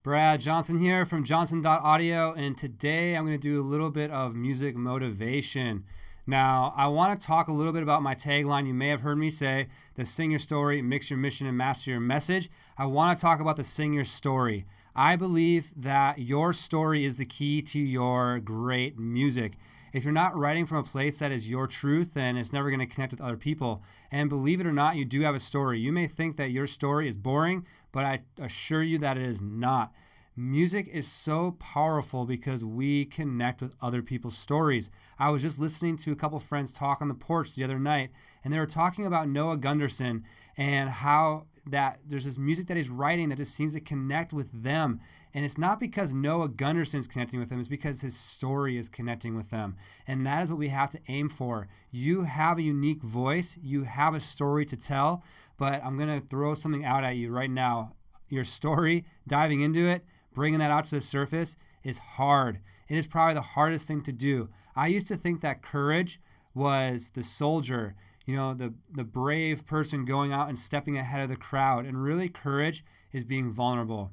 Brad Johnson here from johnson.audio, and today I'm going to do a little bit of music motivation. Now, I want to talk a little bit about my tagline. You may have heard me say, the sing your story, mix your mission, and master your message. I want to talk about the sing your story. I believe that your story is the key to your great music. If you're not writing from a place that is your truth, then it's never going to connect with other people. And believe it or not, you do have a story. You may think that your story is boring, but I assure you that it is not. Music is so powerful because we connect with other people's stories. I was just listening to a couple friends talk on the porch the other night, and they were talking about Noah Gunderson and how that there's this music that he's writing that just seems to connect with them. And it's not because Noah Gunderson is connecting with them, it's because his story is connecting with them. And that is what we have to aim for. You have a unique voice, you have a story to tell, but I'm going to throw something out at you right now. Your story, diving into it, bringing that out to the surface is hard. It is probably the hardest thing to do. I used to think that courage was the soldier, the brave person going out and stepping ahead of the crowd. And really, courage is being vulnerable.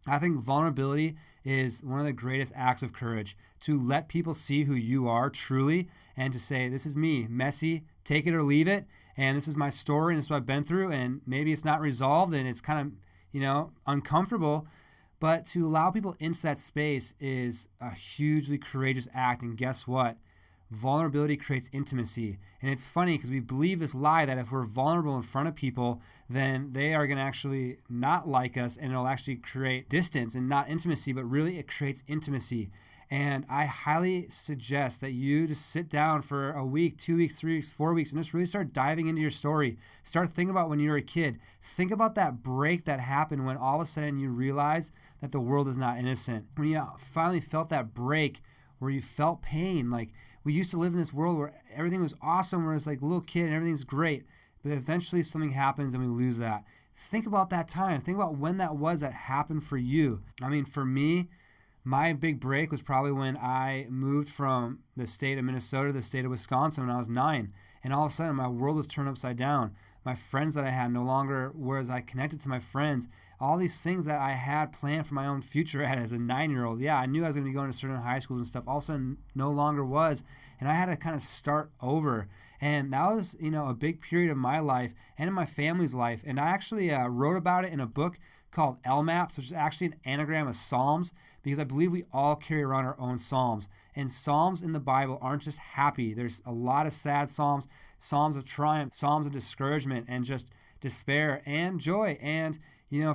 I think vulnerability is one of the greatest acts of courage, to let people see who you are truly and to say, this is me, messy, take it or leave it. And this is my story and this is what I've been through. And maybe it's not resolved and it's kind of, uncomfortable. But to allow people into that space is a hugely courageous act. And guess what? Vulnerability creates intimacy. And it's funny because we believe this lie that if we're vulnerable in front of people, then they are going to actually not like us and it'll actually create distance and not intimacy, but really it creates intimacy. And I highly suggest that you just sit down for a week, 2 weeks, 3 weeks, 4 weeks, and just really start diving into your story. Start thinking about when you were a kid. Think about that break that happened when all of a sudden you realize that the world is not innocent. When you finally felt that break where you felt pain, like we used to live in this world where everything was awesome, where it's like a little kid and everything's great, but eventually something happens and we lose that. Think about that time. Think about when that was that happened for you. I mean, for me, my big break was probably when I moved from the state of Minnesota to the state of Wisconsin when I was 9. And all of a sudden, my world was turned upside down. My friends that I had no longer were as I connected to my friends. All these things that I had planned for my own future as a 9-year-old. Yeah, I knew I was going to be going to certain high schools and stuff. All of a sudden, no longer was. And I had to kind of start over. And that was, a big period of my life and in my family's life. And I actually wrote about it in a book called LMAPS, which is actually an anagram of Psalms, because I believe we all carry around our own Psalms. And Psalms in the Bible aren't just happy. There's a lot of sad Psalms, Psalms of triumph, Psalms of discouragement and just despair and joy and,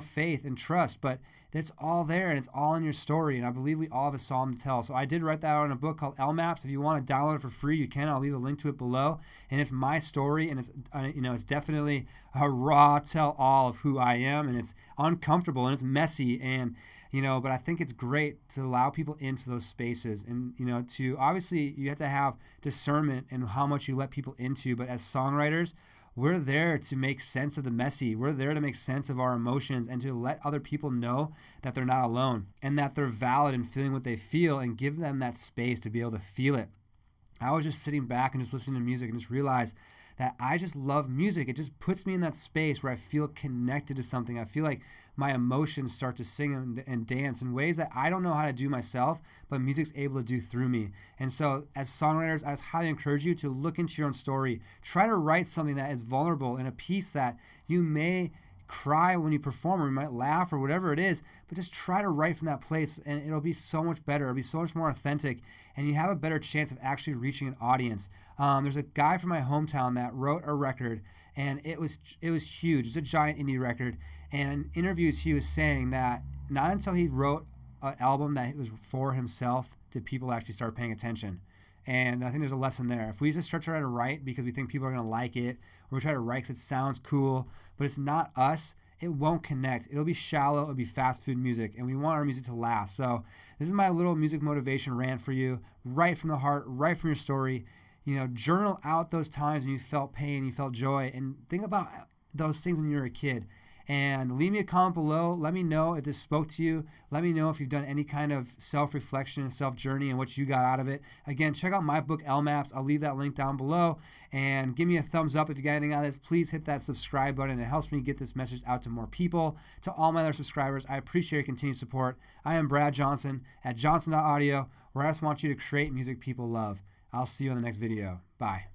faith and trust. But it's all there and it's all in your story. And I believe we all have a Psalm to tell. So I did write that out in a book called LMAPS. If you want to download it for free, you can. I'll leave a link to it below. And it's my story, and it's definitely a raw tell-all of who I am, and it's uncomfortable and it's messy and but I think it's great to allow people into those spaces and, to obviously you have to have discernment in how much you let people into. But as songwriters, we're there to make sense of the messy. We're there to make sense of our emotions and to let other people know that they're not alone and that they're valid in feeling what they feel and give them that space to be able to feel it. I was just sitting back and just listening to music and just realized that I just love music. It just puts me in that space where I feel connected to something. I feel like my emotions start to sing and dance in ways that I don't know how to do myself, but music's able to do through me. And so as songwriters, I highly encourage you to look into your own story. Try to write something that is vulnerable in a piece that you may cry when you perform, or you might laugh, or whatever it is, but just try to write from that place and it'll be so much better. It'll be so much more authentic and you have a better chance of actually reaching an audience. There's a guy from my hometown that wrote a record and it was huge. It's a giant indie record. And in interviews, he was saying that not until he wrote an album that was for himself did people actually start paying attention. And I think there's a lesson there. If we just start trying to write because we think people are going to like it, or we try to write because it sounds cool, but it's not us, it won't connect. It'll be shallow. It'll be fast food music, and we want our music to last. So this is my little music motivation rant for you. Write from the heart, write from your story. Journal out those times when you felt pain, you felt joy, and think about those things when you were a kid. And leave me a comment below. Let me know if this spoke to you. Let me know if you've done any kind of self-reflection and self-journey and what you got out of it. Again, check out my book, LMAPS. I'll leave that link down below. And give me a thumbs up if you got anything out of this. Please hit that subscribe button. It helps me get this message out to more people. To all my other subscribers, I appreciate your continued support. I am Brad Johnson at johnson.audio, where I just want you to create music people love. I'll see you in the next video. Bye.